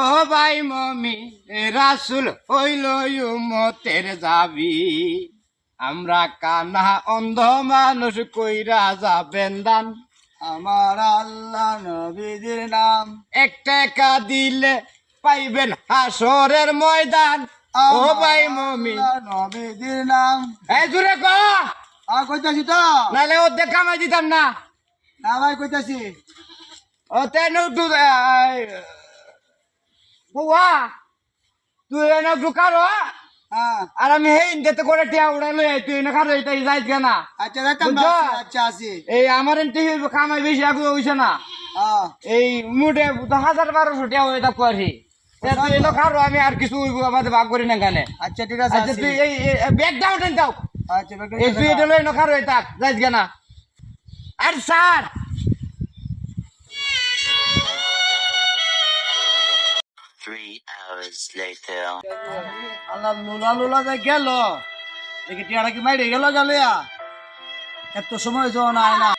ও ভাই মমি রাসুল হইল উম্মতের যাবি, আমরা কানা অন্ধ মানুষ কইরা যাবেন দান। আমার আল্লাহ নবীদের নাম। এক টাকা দিলে পাইবেন হাসরের ময়দান। ও ভাই মমি আল্লাহ নবীদের নাম। এই জুড়ে ক, কইতাছি তো নাহলে অর্ধেক কামাই দিতাম না। না ভাই কইতাছি। ও তেন বুয়া তুই এনে ঢুকারো, হ্যাঁ আর আমি হেই ইন্ডিয়াতে করে টিয়া উড়াইলো, তুই এনে খারো এটা যাইস কেনা। আচ্ছা যাইতাম বুঝছো? আচ্ছা আছি। এই আমার এনটি কামাই বেশি আগুলো হইছে না, হ্যাঁ এই মুডে 1000-1200 টাকা হয়ে থাকবো আর কি। তুই এনে খারো, আমি আর কিছু আমাদের ভাগ করি না কেন। আচ্ছা ঠিক আছে আচ্ছা তুই এই ব্যাগ দাও টেন দাও, আচ্ছা এই তুই এটা লই নখারো থাক যাইস কেনা। আর স্যার 3 hours later. আল্লাহ লুলা লুলা যাই গেল দেখি টিয়ারা কি মাইরে গেল গেলিয়া এত সময় জন আয় না।